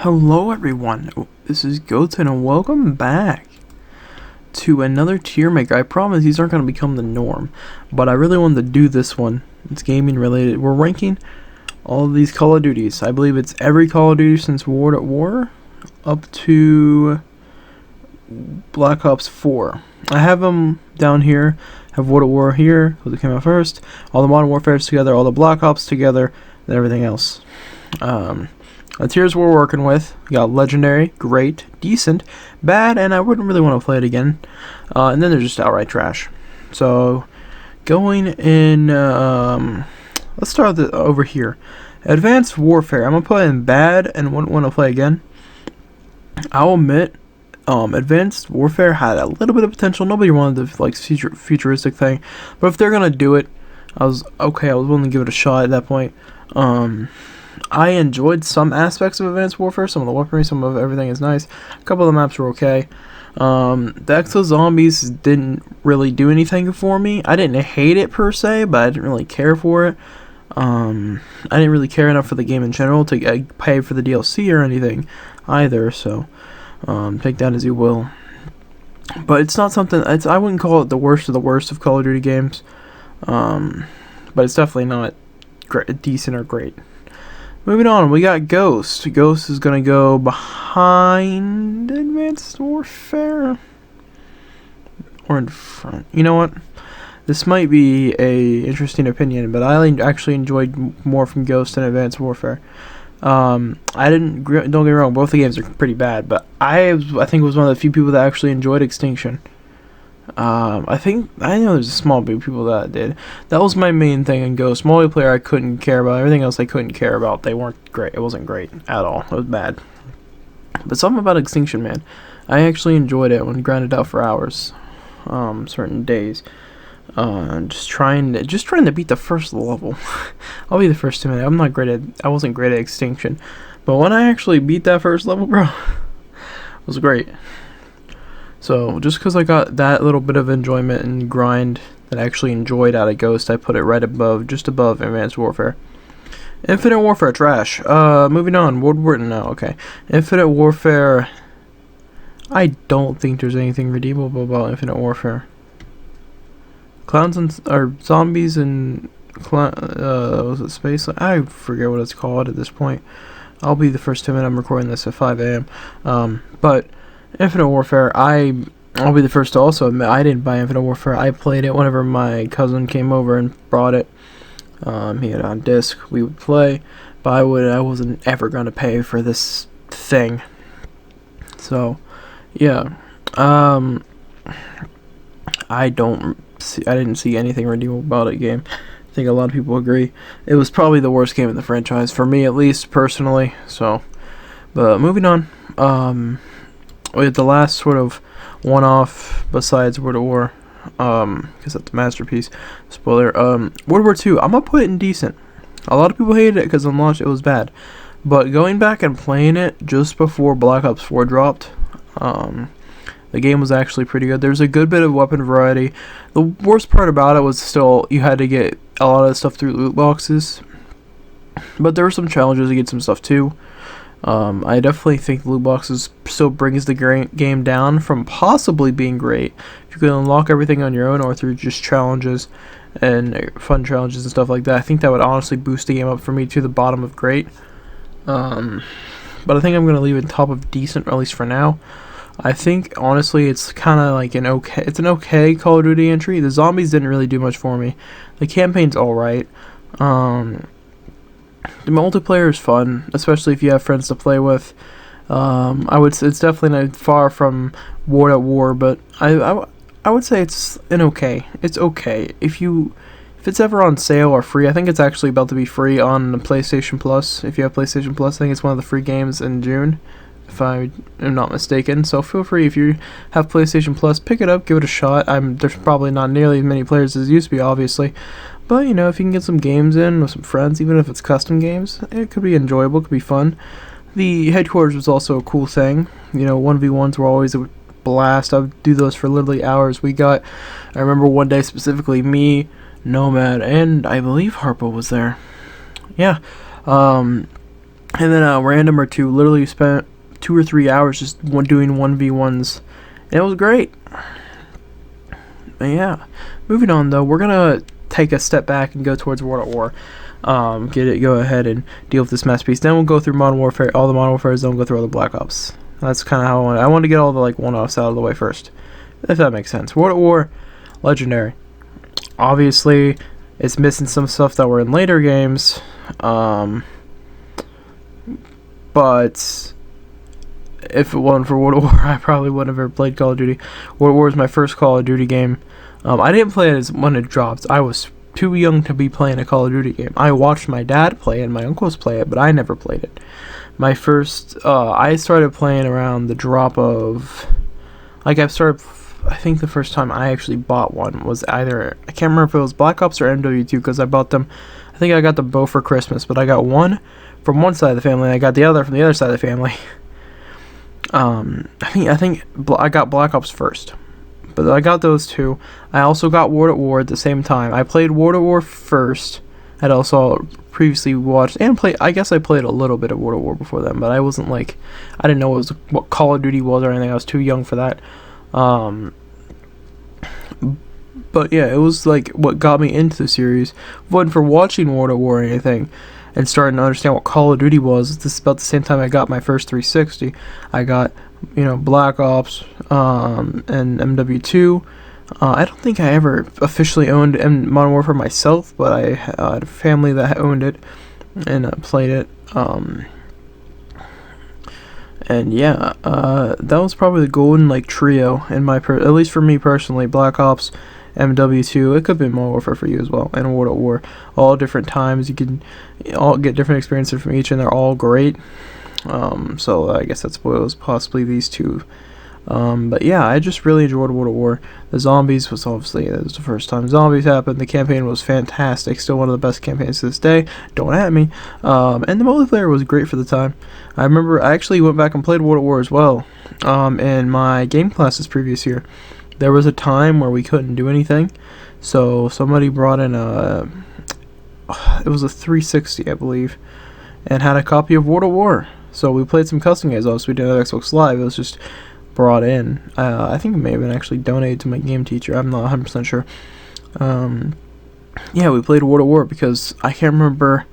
Hello everyone, this is Goten and welcome back to another tier maker. I promise these aren't going to become the norm, but I really wanted to do this one. It's gaming related. We're ranking all of these Call of Duties. I believe it's every Call of Duty since World at War up to Black Ops 4. I have them down here. I have World at War here, because it came out first. All the Modern Warfares together, all the Black Ops together, and everything else. The tiers we're working with, we got Legendary, Great, Decent, Bad, and I wouldn't really want to play it again. And then there's just outright trash. So, going in, let's start over here. Advanced Warfare, I'm going to put in Bad and wouldn't want to play again. I'll admit, Advanced Warfare had a little bit of potential. Nobody wanted the futuristic thing. But if they're going to do it, I was willing to give it a shot at that point. I enjoyed some aspects of Advanced Warfare. Some of the weaponry, some of everything is nice. A couple of the maps were okay. The Exo Zombies didn't really do anything for me. I didn't hate it per se, but I didn't really care for it. I didn't really care enough for the game in general to pay for the DLC or anything either. So take that as you will. But it's not something. I wouldn't call it the worst of Call of Duty games. But it's definitely not decent or great. Moving on, we got Ghost. Ghost is going to go behind Advanced Warfare. Or in front. You know what? This might be a interesting opinion, but I actually enjoyed more from Ghost than Advanced Warfare. Don't get me wrong, both the games are pretty bad, but I think was one of the few people that actually enjoyed Extinction. I know there's a small group of people that did. That was my main thing in Ghost. Multiplayer I couldn't care about. Everything else I couldn't care about. They weren't great. It wasn't great at all. It was bad. But something about Extinction, man. I actually enjoyed it when I grinded out for hours. Certain days. Just trying to beat the first level. I'll be the first to admit I wasn't great at Extinction. But when I actually beat that first level, bro, it was great. So, just because I got that little bit of enjoyment and grind that I actually enjoyed out of Ghost, I put it right above, just above Advanced Warfare. Infinite Warfare, trash. Moving on, okay. Infinite Warfare, I don't think there's anything redeemable about Infinite Warfare. Or zombies and, was it space? I forget what it's called at this point. I'll be the first to admit I'm recording this at 5 a.m. But Infinite Warfare, I'll be the first to also admit I didn't buy Infinite Warfare. I played it whenever my cousin came over and brought it. He had it on disc. We would play, but I wasn't ever going to pay for this thing. So, yeah. I didn't see anything redeemable about it game. I think a lot of people agree. It was probably the worst game in the franchise, for me at least, personally. So, but moving on. With the last sort of one-off besides World at War, because that's a masterpiece. Spoiler. World War II, I'm gonna put it in decent. A lot of people hated it because on launch it was bad, but going back and playing it just before Black Ops 4 dropped, the game was actually pretty good. There's a good bit of weapon variety. The worst part about it was still you had to get a lot of stuff through loot boxes, but there were some challenges to get some stuff too. I definitely think loot boxes still brings the game down from possibly being great. If you can unlock everything on your own or through just challenges and fun challenges and stuff like that, I think that would honestly boost the game up for me to the bottom of great. But I think I'm going to leave it top of decent, at least for now. I think, honestly, it's kind of like an okay Call of Duty entry. The zombies didn't really do much for me. The campaign's alright. The multiplayer is fun, especially if you have friends to play with. I would say it's definitely not far from World at War, but I would say it's okay. It's okay if it's ever on sale or free. I think it's actually about to be free on the PlayStation Plus. If you have PlayStation Plus, I think it's one of the free games in June, if I am not mistaken. So feel free, if you have PlayStation Plus, pick it up, give it a shot. There's probably not nearly as many players as used to be, obviously. But, if you can get some games in with some friends, even if it's custom games, it could be enjoyable, it could be fun. The headquarters was also a cool thing. 1v1s were always a blast. I would do those for literally hours. I remember one day specifically, me, Nomad, and I believe Harpo was there. Yeah. And then random or two, literally spent 2 or 3 hours just doing 1v1s. And it was great. And yeah. Moving on though, we're gonna take a step back and go towards World at War. Go ahead and deal with this masterpiece. Then we'll go through Modern Warfare, all the Modern Warfares, then we'll go through all the Black Ops. That's kind of how I want to get all the like one-offs out of the way first, if that makes sense. World at War, legendary. Obviously, it's missing some stuff that were in later games, but if it wasn't for World at War, I probably wouldn't have ever played Call of Duty. World at War was my first Call of Duty game. I didn't play it when it dropped. I was too young to be playing a Call of Duty game. I watched my dad play it and my uncles play it, but I never played it. My first, I started playing around the drop of, I think the first time I actually bought one was either, I can't remember if it was Black Ops or MW2, because I bought them, I think I got them both for Christmas, but I got one from one side of the family, and I got the other from the other side of the family. I think I got Black Ops first, but I got those two. I also got World at War at the same time. I played World at War first. I'd also previously watched and played. I guess I played a little bit of World at War before then, but I wasn't like, I didn't know what Call of Duty was or anything. I was too young for that. But yeah, it was like what got me into the series. Wasn't for watching World at War or anything, and starting to understand what Call of Duty was. This is about the same time I got my first 360. I got, Black Ops, and MW2. I don't think I ever officially owned Modern Warfare myself, but I had a family that owned it and played it. And yeah, that was probably the golden trio in my at least for me personally. Black Ops, MW2. It could be Modern Warfare for you as well, and World at War. All different times. You can all get different experiences from each, and they're all great. So I guess that spoils possibly these two. But yeah, I just really enjoyed World at War. The zombies was the first time zombies happened. The campaign was fantastic. Still one of the best campaigns to this day. Don't at me. And the multiplayer was great for the time. I remember I actually went back and played World at War as well. In my game classes previous year. There was a time where we couldn't do anything. So somebody brought in it was a 360, I believe, and had a copy of World at War. So we played some custom games. Also, we did it on Xbox Live. It was just brought in. I think it may have been actually donated to my game teacher. I'm not 100% sure. Yeah, we played World at War because I can't remember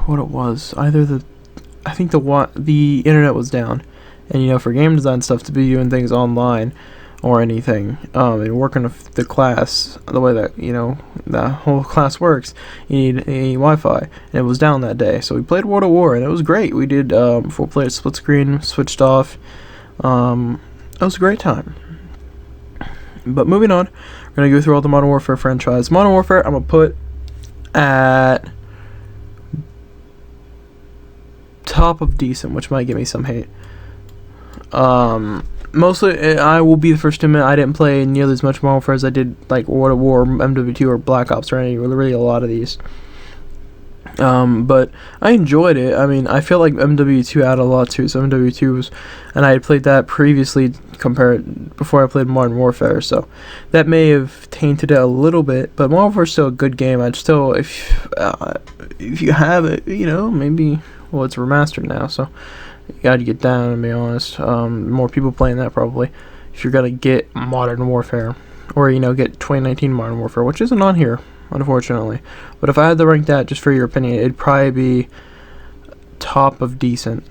what it was. I think the internet was down, and for game design stuff to be doing things online or anything, and working with the class the way that the whole class works, you need a Wi-Fi, and it was down that day. So we played World at War, and it was great. We did 4-player split screen, switched off. It was a great time. But moving on, we're gonna go through all the Modern Warfare franchise. Modern Warfare, I'm gonna put at top of decent, which might give me some hate. Mostly, I will be the first to admit I didn't play nearly as much Modern Warfare as I did like World at War, MW2, or Black Ops, or really a lot of these. But I enjoyed it. I mean, I feel like MW2 had a lot too. So MW2 was, and I had played that previously before I played Modern Warfare. So that may have tainted it a little bit. But Modern Warfare is still a good game. I'd still, if you have it, maybe, well, it's remastered now. So you gotta get down and be honest. More people playing that probably. If you're gonna get Modern Warfare, or get 2019 Modern Warfare, which isn't on here, unfortunately. But if I had to rank that, just for your opinion, it'd probably be top of decent.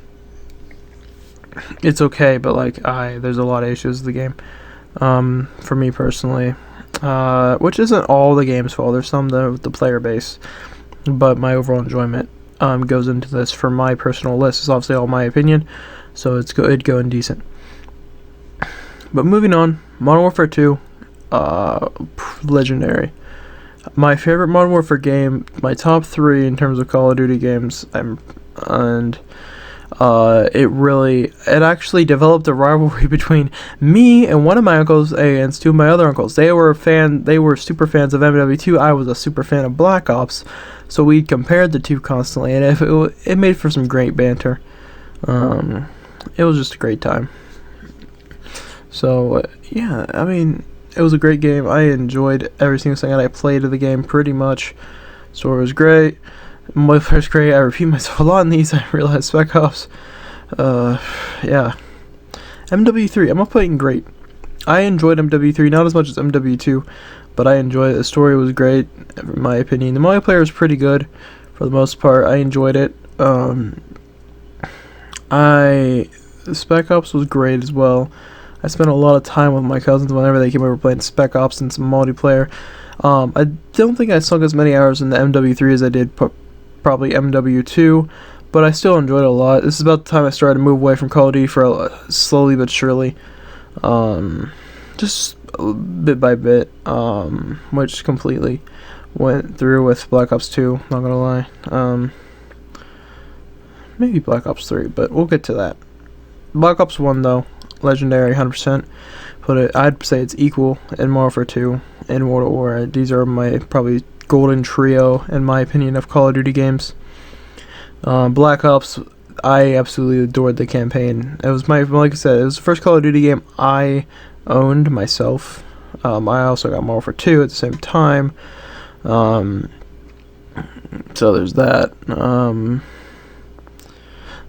It's okay, but there's a lot of issues with the game. For me personally, which isn't all the game's fault. There's some with the player base, but my overall enjoyment goes into this. For my personal list, it's obviously all my opinion, so it'd go in decent. But moving on, Modern Warfare 2, legendary. My favorite Modern Warfare game, my top 3 in terms of Call of Duty games, it actually developed a rivalry between me and one of my uncles against two of my other uncles. They were super fans of MW2. I was a super fan of Black Ops, so we compared the two constantly, and it made for some great banter. It was just a great time. So yeah, I mean, it was a great game. I enjoyed every single thing that I played of the game pretty much. Story was great. Multiplayer's great. I repeat myself a lot in these. I realize Spec Ops. Yeah. MW3. I'm not playing great. I enjoyed MW3, not as much as MW2, but I enjoyed it. The story was great, in my opinion. The multiplayer was pretty good, for the most part. I enjoyed it. Spec Ops was great as well. I spent a lot of time with my cousins whenever they came over playing Spec Ops and some multiplayer. I don't think I sunk as many hours in the MW3 as I did probably MW2, but I still enjoyed it a lot. This is about the time I started to move away from Call of Duty for slowly but surely. Just bit by bit, which completely went through with Black Ops 2, not gonna lie. Maybe Black Ops 3, but we'll get to that. Black Ops 1, though, legendary, 100%. I'd say it's equal in Modern Warfare 2 and World at War. These are my probably golden trio, in my opinion, of Call of Duty games. Black Ops, I absolutely adored the campaign. It was like I said, it was the first Call of Duty game I owned myself. I also got Modern Warfare 2 at the same time. So there's that.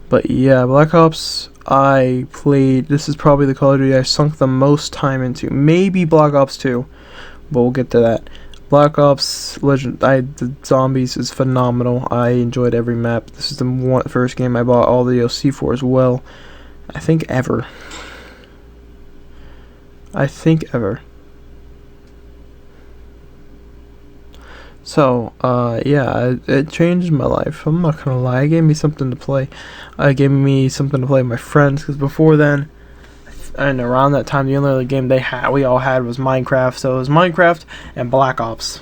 But yeah, Black Ops, I played. This is probably the Call of Duty I sunk the most time into. Maybe Black Ops 2, but we'll get to that. Black Ops the Zombies is phenomenal. I enjoyed every map. This is the first game I bought all the DLC for as well. I think ever. So, yeah, it changed my life. I'm not gonna lie. It gave me something to play. It gave me something to play with my friends, because before then, and around that time, the only other game we all had was Minecraft. So it was Minecraft and Black Ops.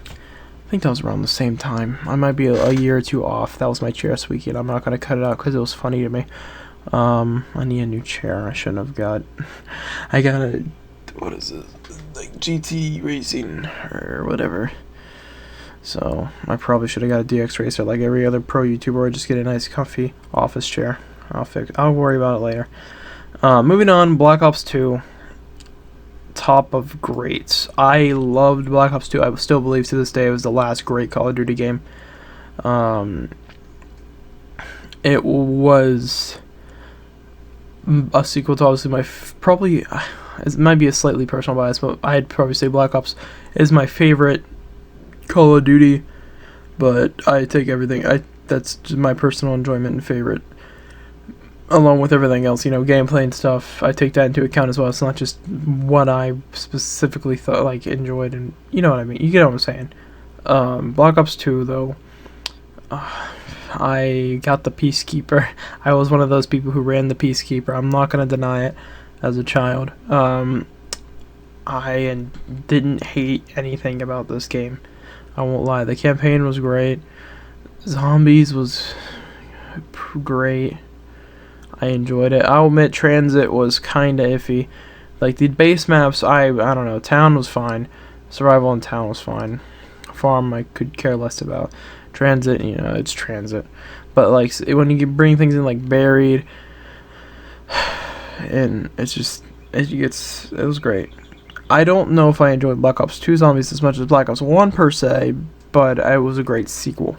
I think that was around the same time. I might be a year or two off. That was my chair squeaky, and I'm not gonna cut it out because it was funny to me. I need a new chair. I shouldn't have got. I got a, what is it? Like GT Racing or whatever. So I probably should have got a DX Racer like every other pro YouTuber, or just get a nice comfy office chair. I'll worry about it later. Moving on, Black Ops 2, top of greats. I loved Black Ops 2. I still believe to this day it was the last great Call of Duty game. It was a sequel to obviously probably, it might be a slightly personal bias, but I'd probably say Black Ops is my favorite Call of Duty, but I take everything. That's just my personal enjoyment and favorite. Along with everything else, gameplay and stuff, I take that into account as well. It's not just what I specifically thought, enjoyed, and you know what I mean. You get what I'm saying. Black Ops 2, though, I got the Peacekeeper. I was one of those people who ran the Peacekeeper. I'm not gonna deny it. As a child, I didn't hate anything about this game. I won't lie. The campaign was great. Zombies was great. I enjoyed it. I'll admit transit was kinda iffy. Like the base maps, I don't know. Town was fine. Survival in town was fine. Farm I could care less about. Transit, it's transit. But when you bring things in like buried, and it was great. I don't know if I enjoyed Black Ops 2 Zombies as much as Black Ops 1 per se, but it was a great sequel.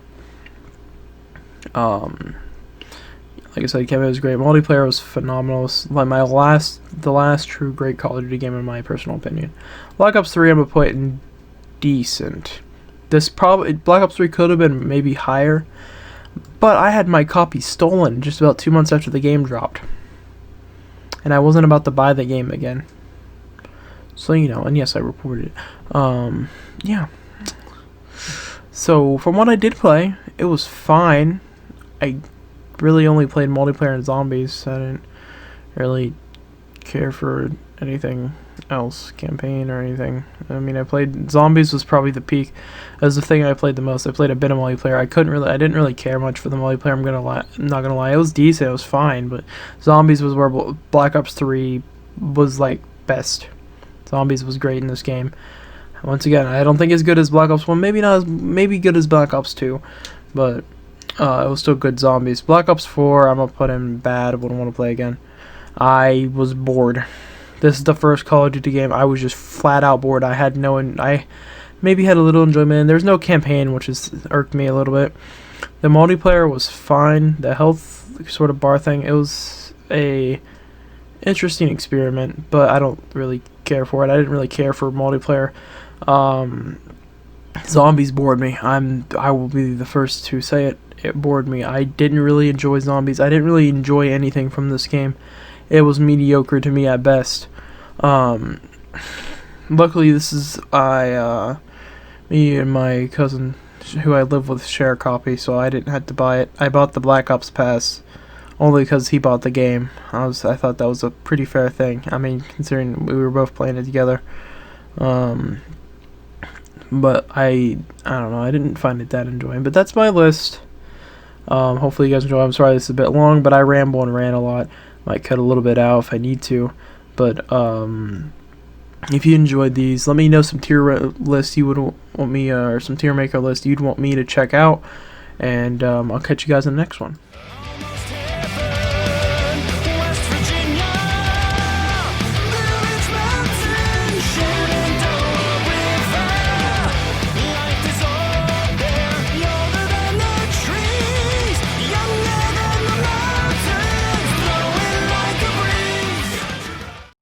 Like I said, campaign was great. Multiplayer was phenomenal. It's like the last true great Call of Duty game in my personal opinion. Black Ops 3 I'm gonna put in decent. Black Ops 3 could have been maybe higher, but I had my copy stolen just about 2 months after the game dropped, and I wasn't about to buy the game again. So and yes, I reported it. Yeah. So from what I did play, it was fine. I really only played multiplayer and zombies. I didn't really care for anything else, campaign or anything. I mean, I played zombies was probably the peak. That was the thing I played the most. I played a bit of multiplayer. I didn't really care much for the multiplayer. I'm not gonna lie. It was decent. It was fine, but zombies was where Black Ops 3 was best. Zombies was great in this game. Once again, I don't think as good as Black Ops 1. Maybe good as Black Ops 2, but it was still good. Zombies. Black Ops 4, I'm gonna put in bad. I wouldn't want to play again. I was bored. This is the first Call of Duty game I was just flat out bored. I maybe had a little enjoyment. There's no campaign, which has irked me a little bit. The multiplayer was fine. The health sort of bar thing, it was a interesting experiment, but I don't really care for it. I didn't really care for multiplayer. Zombies bored me. I will be the first to say it. It bored me. I didn't really enjoy zombies. I didn't really enjoy anything from this game. It was mediocre to me at best. Luckily, this is me and my cousin, who I live with, share a copy, so I didn't have to buy it. I bought the Black Ops Pass only because he bought the game. I thought that was a pretty fair thing. I mean, considering we were both playing it together. But I don't know. I didn't find it that enjoying. But that's my list. Hopefully you guys enjoy. I'm sorry this is a bit long, but I ramble and rant a lot. Might cut a little bit out if I need to. But if you enjoyed these, let me know some tier lists you would want me, or some tier maker lists you'd want me to check out. And I'll catch you guys in the next one.